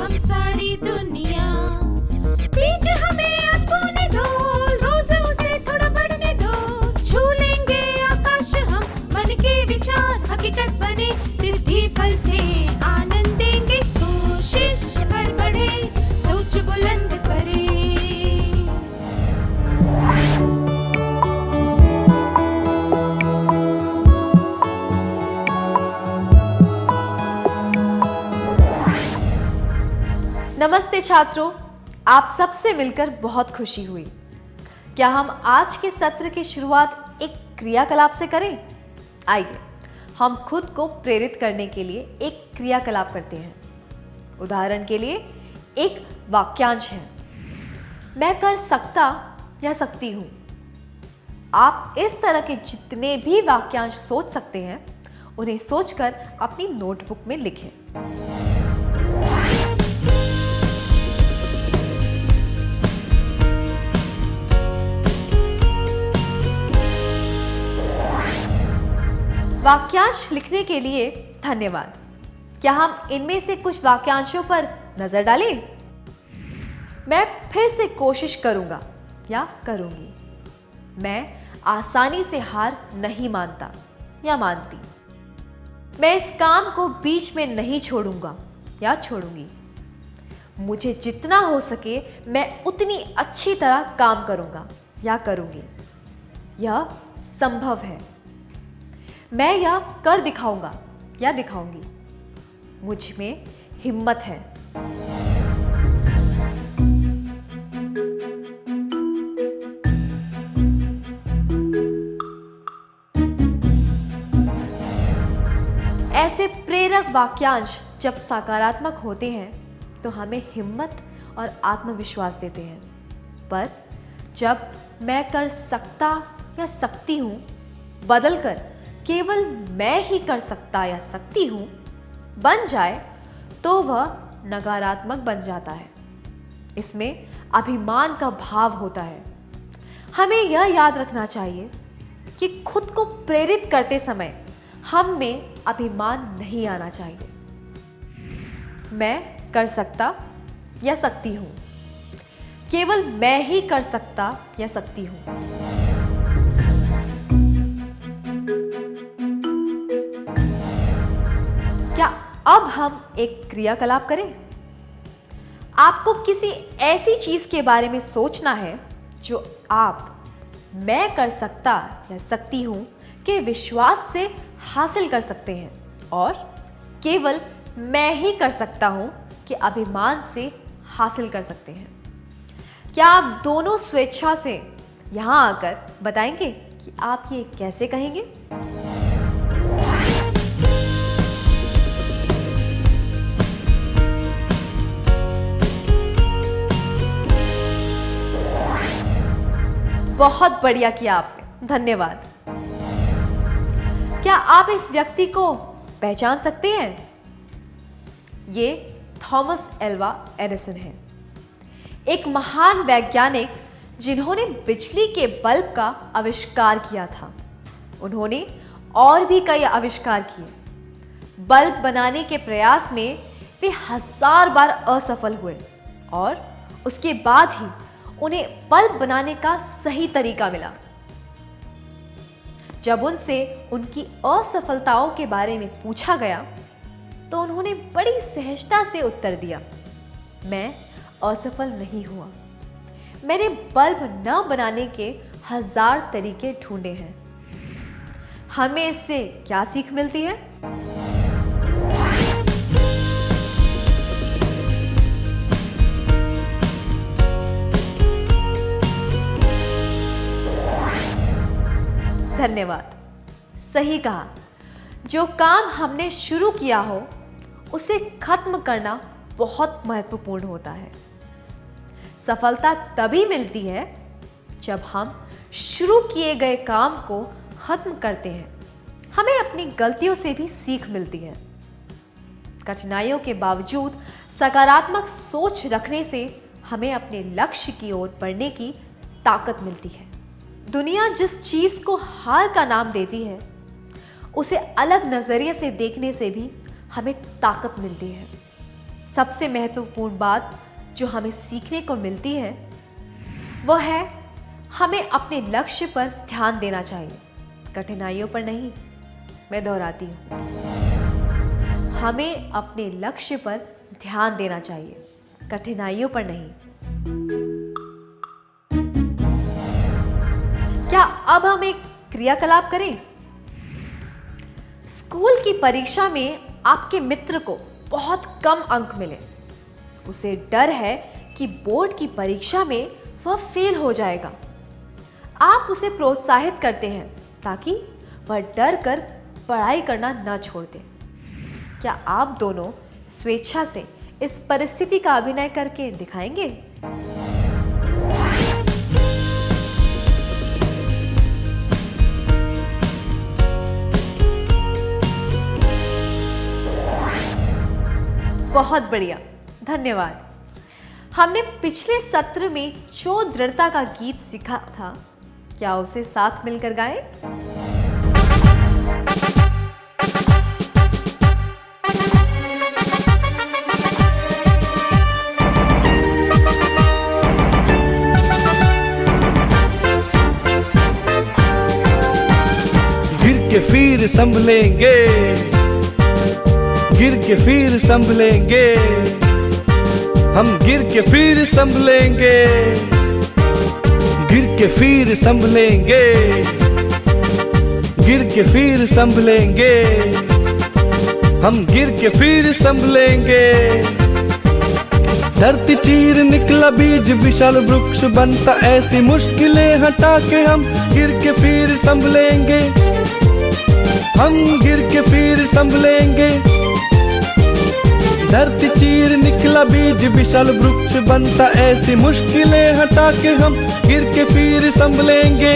हम सारी दुनिया। बीच हमें आज बोने दो, रोज उसे थोड़ा बढ़ने दो। छू लेंगे आकाश हम, मन के विचार हकीकत बने। सिद्धि फल से आनंद देंगे, कोशिश कर बढ़े, सोच बुलंद करे। नमस्ते छात्रों, आप सबसे मिलकर बहुत खुशी हुई। क्या हम आज के सत्र की शुरुआत एक क्रियाकलाप से करें? आइए हम खुद को प्रेरित करने के लिए एक क्रियाकलाप करते हैं। उदाहरण के लिए एक वाक्यांश है, मैं कर सकता या सकती हूँ। आप इस तरह के जितने भी वाक्यांश सोच सकते हैं, उन्हें सोचकर अपनी नोटबुक में लिखें। वाक्यांश लिखने के लिए धन्यवाद। क्या हम इनमें से कुछ वाक्यांशों पर नजर डालें? मैं फिर से कोशिश करूंगा या करूंगी। मैं आसानी से हार नहीं मानता या मानती। मैं इस काम को बीच में नहीं छोड़ूंगा या छोड़ूंगी। मुझे जितना हो सके मैं उतनी अच्छी तरह काम करूंगा या करूंगी। यह संभव है। मैं यह कर दिखाऊंगा या दिखाऊंगी। मुझ में हिम्मत है। ऐसे प्रेरक वाक्यांश जब सकारात्मक होते हैं तो हमें हिम्मत और आत्मविश्वास देते हैं। पर जब मैं कर सकता या सकती हूं बदलकर केवल मैं ही कर सकता या सकती हूं बन जाए तो वह नकारात्मक बन जाता है। इसमें अभिमान का भाव होता है। हमें यह याद रखना चाहिए कि खुद को प्रेरित करते समय हम में अभिमान नहीं आना चाहिए। मैं कर सकता या सकती हूं, केवल मैं ही कर सकता या सकती हूं। क्या अब हम एक क्रियाकलाप करें? आपको किसी ऐसी चीज के बारे में सोचना है जो आप मैं कर सकता या सकती हूं के विश्वास से हासिल कर सकते हैं और केवल मैं ही कर सकता हूं के अभिमान से हासिल कर सकते हैं। क्या आप दोनों स्वेच्छा से यहां आकर बताएंगे कि आप ये कैसे कहेंगे? बहुत बढ़िया किया आपने, धन्यवाद। क्या आप इस व्यक्ति को पहचान सकते हैं? ये थॉमस एल्वा एडिसन है, एक महान वैज्ञानिक जिन्होंने बिजली के बल्ब का आविष्कार किया था। उन्होंने और भी कई आविष्कार किए। बल्ब बनाने के प्रयास में वे 1000 बार असफल हुए और उसके बाद ही उन्हें बल्ब बनाने का सही तरीका मिला। जब उनसे उनकी असफलताओं के बारे में पूछा गया तो उन्होंने बड़ी सहजता से उत्तर दिया, मैं असफल नहीं हुआ। मैंने बल्ब न बनाने के 1000 तरीके ढूंढे हैं। हमें इससे क्या सीख मिलती है? धन्यवाद। सही कहा। जो काम हमने शुरू किया हो उसे खत्म करना बहुत महत्वपूर्ण होता है। सफलता तभी मिलती है जब हम शुरू किए गए काम को खत्म करते हैं। हमें अपनी गलतियों से भी सीख मिलती है। कठिनाइयों के बावजूद सकारात्मक सोच रखने से हमें अपने लक्ष्य की ओर बढ़ने की ताकत मिलती है। दुनिया जिस चीज को हार का नाम देती है, उसे अलग नजरिए से देखने से भी हमें ताकत मिलती है। सबसे महत्वपूर्ण बात जो हमें सीखने को मिलती है वो है हमें अपने लक्ष्य पर ध्यान देना चाहिए, कठिनाइयों पर नहीं। मैं दोहराती हूँ, हमें अपने लक्ष्य पर ध्यान देना चाहिए, कठिनाइयों पर नहीं। क्या अब हम एक क्रियाकलाप करें? स्कूल की परीक्षा में आपके मित्र को बहुत कम अंक मिले। उसे डर है कि बोर्ड की परीक्षा में वह फेल हो जाएगा। आप उसे प्रोत्साहित करते हैं ताकि वह डर कर पढ़ाई करना न छोड़ दे। क्या आप दोनों स्वेच्छा से इस परिस्थिति का अभिनय करके दिखाएंगे? बहुत बढ़िया, धन्यवाद। हमने पिछले सत्र में जो दृढ़ता का गीत सीखा था, क्या उसे साथ मिलकर गाएं? गिर के फिर संभलेंगे, गिर के फिर संभलेंगे, हम गिर के फिर संभलेंगे, गिर के फिर संभलेंगे, गिर के फिर संभलेंगे, हम गिर के फिर संभलेंगे। धरती चीर निकला बीज विशाल वृक्ष बनता, ऐसी मुश्किलें हटा के हम गिर के फिर संभलेंगे, हम गिर के फिर संभलेंगे। धरती चीर निकला बीज विशाल वृक्ष बनता, ऐसी मुश्किलें हटा के हम गिर के फिर संभलेंगे,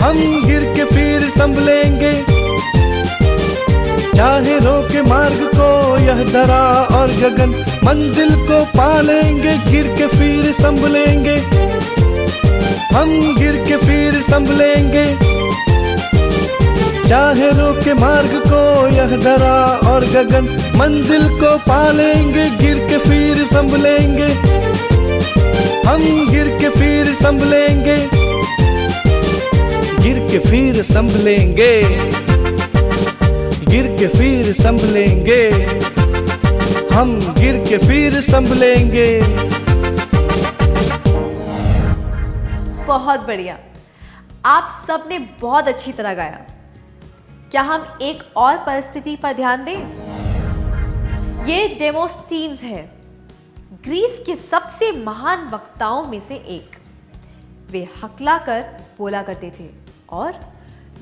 हम गिर के फिर संभलेंगे। चाहे रोके मार्ग को यह धरा और गगन, मंजिल को पालेंगे, गिर के फिर संभलेंगे, हम गिर के फिर संभलेंगे। चाहे रोके मार्ग को यह धरा और गगन, मंजिल को पालेंगे, गिर के फिर संभलेंगे, हम गिर के फिर संभलेंगे, गिर के फिर संभलेंगे, गिर के फिर संभलेंगे, हम गिर के फिर संभलेंगे। बहुत बढ़िया, आप सबने बहुत अच्छी तरह गाया। क्या हम एक और परिस्थिति पर ध्यान दें? ये डेमोस्थीन्स है, ग्रीस के सबसे महान वक्ताओं में से एक। वे हकला कर बोला करते थे और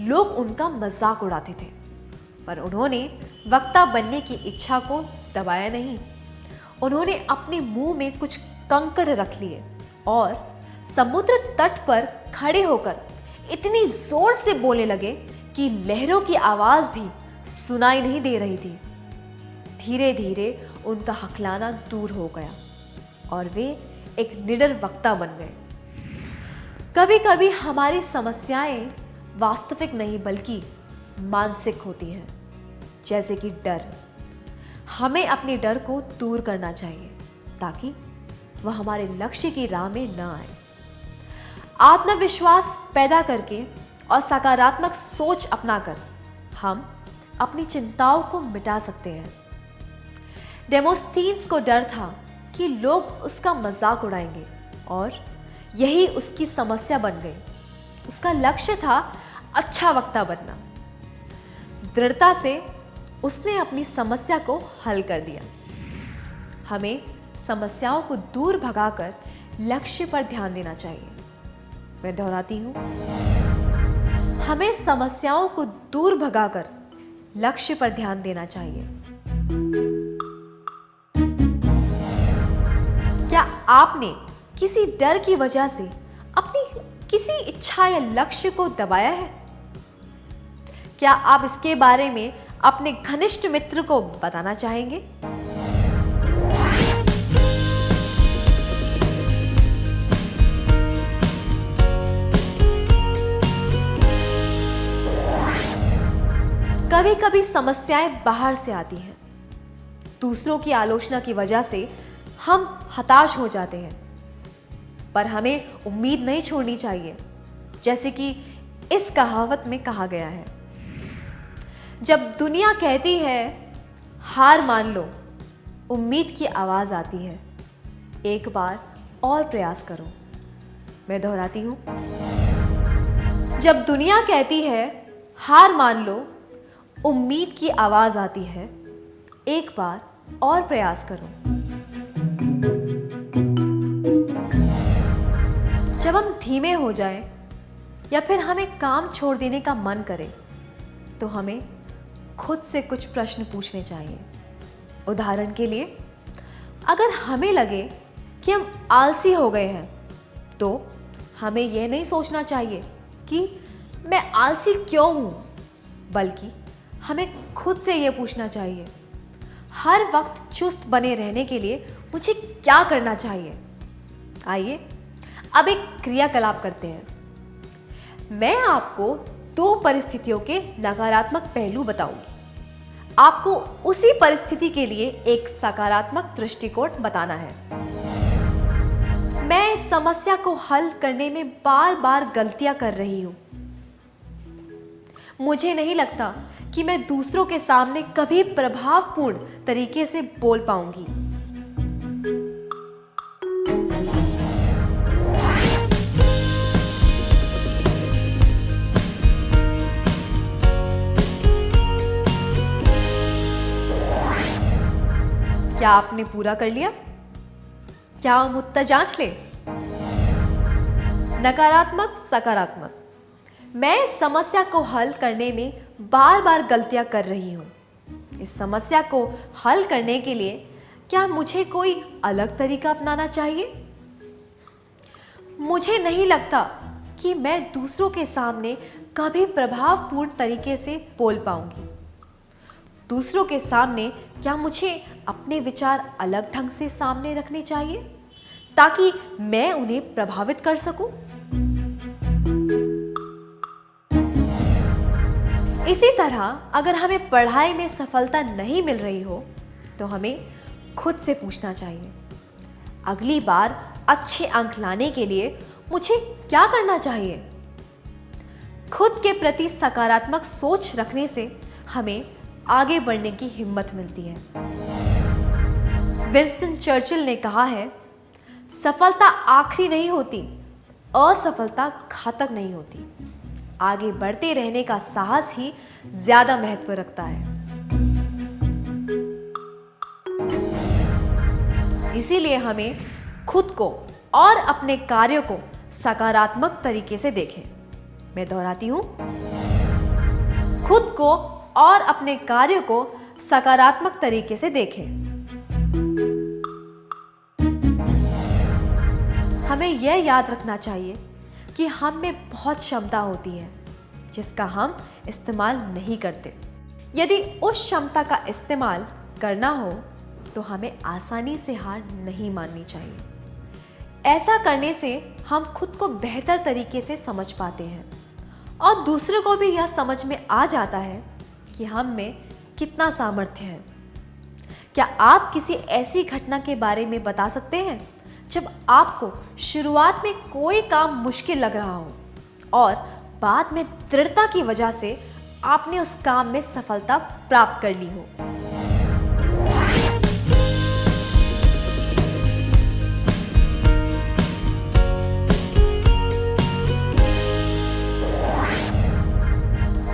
लोग उनका मजाक उड़ाते थे, पर उन्होंने वक्ता बनने की इच्छा को दबाया नहीं। उन्होंने अपने मुंह में कुछ कंकड़ रख लिए और समुद्र तट पर खड़े होकर इतनी जोर से बोलने लगे कि लहरों की आवाज भी सुनाई नहीं दे रही थी। धीरे धीरे उनका हकलाना दूर हो गया और वे एक निडर वक्ता बन गए। कभी कभी हमारी समस्याएं वास्तविक नहीं बल्कि मानसिक होती हैं, जैसे कि डर। हमें अपने डर को दूर करना चाहिए ताकि वह हमारे लक्ष्य की राह में न आए। आत्मविश्वास पैदा करके और सकारात्मक सोच अपनाकर हम अपनी चिंताओं को मिटा सकते हैं। डेमोस्थीन्स को डर था कि लोग उसका मजाक उड़ाएंगे और यही उसकी समस्या बन गई। उसका लक्ष्य था अच्छा वक्ता बनना। दृढ़ता से उसने अपनी समस्या को हल कर दिया। हमें समस्याओं को दूर भगाकर लक्ष्य पर ध्यान देना चाहिए। मैं दोहराती हूँ, हमें समस्याओं को दूर भगाकर लक्ष्य पर ध्यान देना चाहिए। क्या आपने किसी डर की वजह से अपनी किसी इच्छा या लक्ष्य को दबाया है? क्या आप इसके बारे में अपने घनिष्ठ मित्र को बताना चाहेंगे? कभी कभी समस्याएं बाहर से आती हैं, दूसरों की आलोचना की वजह से हम हताश हो जाते हैं, पर हमें उम्मीद नहीं छोड़नी चाहिए। जैसे कि इस कहावत में कहा गया है, जब दुनिया कहती है हार मान लो, उम्मीद की आवाज आती है, एक बार और प्रयास करो। मैं दोहराती हूं, जब दुनिया कहती है हार मान लो, उम्मीद की आवाज आती है, एक बार और प्रयास करो। जब हम धीमे हो जाएं या फिर हमें काम छोड़ देने का मन करे, तो हमें खुद से कुछ प्रश्न पूछने चाहिए। उदाहरण के लिए, अगर हमें लगे कि हम आलसी हो गए हैं, तो हमें यह नहीं सोचना चाहिए कि मैं आलसी क्यों हूं, बल्कि हमें खुद से यह पूछना चाहिए, हर वक्त चुस्त बने रहने के लिए मुझे क्या करना चाहिए। आइए अब एक क्रियाकलाप करते हैं। मैं आपको 2 परिस्थितियों के नकारात्मक पहलू बताऊंगी। आपको उसी परिस्थिति के लिए एक सकारात्मक दृष्टिकोण बताना है। मैं इस समस्या को हल करने में बार बार गलतियां कर रही हूं। मुझे नहीं लगता कि मैं दूसरों के सामने कभी प्रभावपूर्ण तरीके से बोल पाऊंगी। क्या आपने पूरा कर लिया? क्या हम उत्तर जांच लें? नकारात्मक, सकारात्मक। मैं इस समस्या को हल करने में बार बार गलतियां कर रही हूं। इस समस्या को हल करने के लिए क्या मुझे कोई अलग तरीका अपनाना चाहिए? मुझे नहीं लगता कि मैं दूसरों के सामने कभी प्रभावपूर्ण तरीके से बोल पाऊंगी। दूसरों के सामने क्या मुझे अपने विचार अलग ढंग से सामने रखने चाहिए ताकि मैं उन्हें प्रभावित कर सकूं? इसी तरह अगर हमें पढ़ाई में सफलता नहीं मिल रही हो, तो हमें खुद से पूछना चाहिए, अगली बार अच्छे अंक लाने के लिए मुझे क्या करना चाहिए? खुद के प्रति सकारात्मक सोच रखने से हमें आगे बढ़ने की हिम्मत मिलती है। विंस्टन चर्चिल ने कहा है, सफलता आखिरी नहीं होती, असफलता घातक नहीं होती। आगे बढ़ते रहने का साहस ही ज्यादा महत्व रखता है। इसीलिए हमें खुद को और अपने कार्यों को सकारात्मक तरीके से देखें। मैं दोहराती हूं, खुद को और अपने कार्यों को सकारात्मक तरीके से देखें। हमें यह याद रखना चाहिए कि हम में बहुत क्षमता होती है जिसका हम इस्तेमाल नहीं करते। यदि उस क्षमता का इस्तेमाल करना हो तो हमें आसानी से हार नहीं माननी चाहिए। ऐसा करने से हम खुद को बेहतर तरीके से समझ पाते हैं और दूसरों को भी यह समझ में आ जाता है कि हम में कितना सामर्थ्य है। क्या आप किसी ऐसी घटना के बारे में बता सकते हैं जब आपको शुरुआत में कोई काम मुश्किल लग रहा हो और बाद में दृढ़ता की वजह से आपने उस काम में सफलता प्राप्त कर ली हो?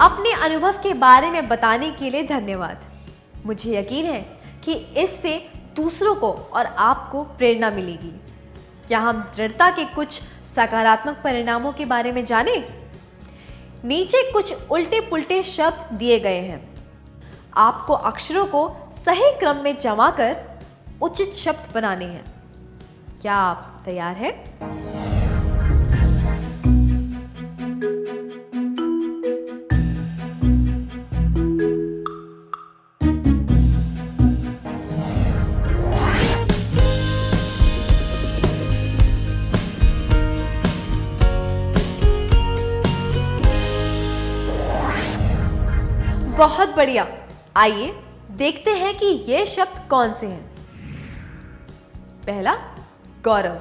अपने अनुभव के बारे में बताने के लिए धन्यवाद। मुझे यकीन है कि इससे दूसरों को और आपको प्रेरणा मिलेगी। क्या हम दृढ़ता के कुछ सकारात्मक परिणामों के बारे में जानें? नीचे कुछ उल्टे पुल्टे शब्द दिए गए हैं। आपको अक्षरों को सही क्रम में जमा कर उचित शब्द बनाने हैं। क्या आप तैयार हैं? बहुत बढ़िया। आइए देखते हैं कि ये शब्द कौन से हैं। पहला गौरव,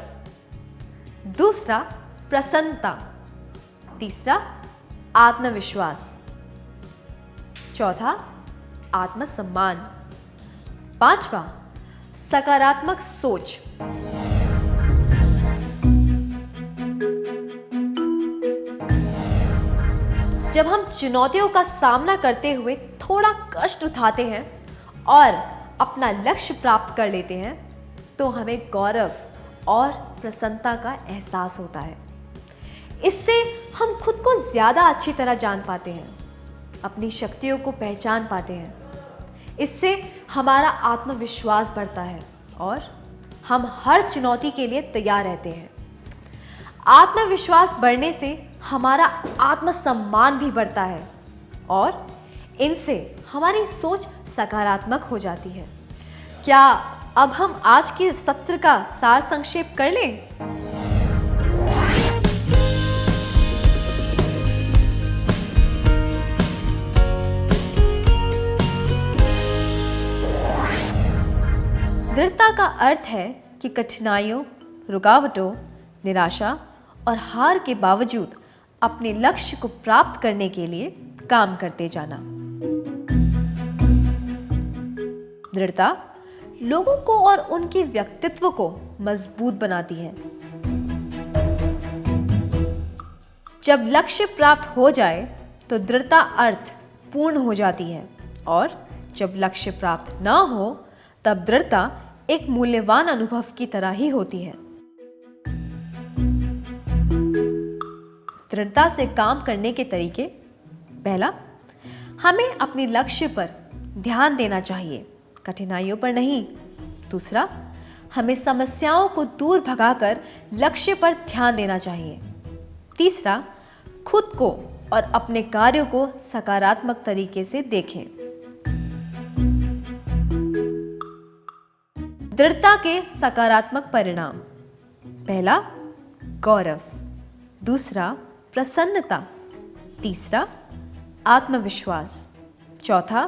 दूसरा प्रसन्नता, तीसरा आत्मविश्वास, चौथा आत्मसम्मान, पांचवा सकारात्मक सोच। जब हम चुनौतियों का सामना करते हुए थोड़ा कष्ट उठाते हैं और अपना लक्ष्य प्राप्त कर लेते हैं तो हमें गौरव और प्रसन्नता का एहसास होता है। इससे हम खुद को ज़्यादा अच्छी तरह जान पाते हैं, अपनी शक्तियों को पहचान पाते हैं। इससे हमारा आत्मविश्वास बढ़ता है और हम हर चुनौती के लिए तैयार रहते हैं। आत्मविश्वास बढ़ने से हमारा आत्मसम्मान भी बढ़ता है और इनसे हमारी सोच सकारात्मक हो जाती है। क्या अब हम आज के सत्र का सार संक्षेप कर लें? दृढ़ता का अर्थ है कि कठिनाइयों, रुकावटों, निराशा और हार के बावजूद अपने लक्ष्य को प्राप्त करने के लिए काम करते जाना। दृढ़ता लोगों को और उनके व्यक्तित्व को मजबूत बनाती है। जब लक्ष्य प्राप्त हो जाए तो दृढ़ता अर्थ पूर्ण हो जाती है और जब लक्ष्य प्राप्त न हो तब दृढ़ता एक मूल्यवान अनुभव की तरह ही होती है। दृढ़ता से काम करने के तरीके: पहला, हमें अपने लक्ष्य पर ध्यान देना चाहिए, कठिनाइयों पर नहीं। दूसरा, हमें समस्याओं को दूर भगाकर लक्ष्य पर ध्यान देना चाहिए। तीसरा, खुद को और अपने कार्यों को सकारात्मक तरीके से देखें। दृढ़ता के सकारात्मक परिणाम: पहला, गौरव, दूसरा, प्रसन्नता, तीसरा, आत्मविश्वास, चौथा,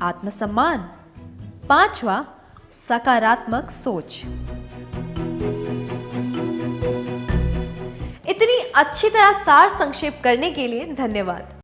आत्मसम्मान, पांचवा, सकारात्मक सोच। इतनी अच्छी तरह सार संक्षेप करने के लिए धन्यवाद।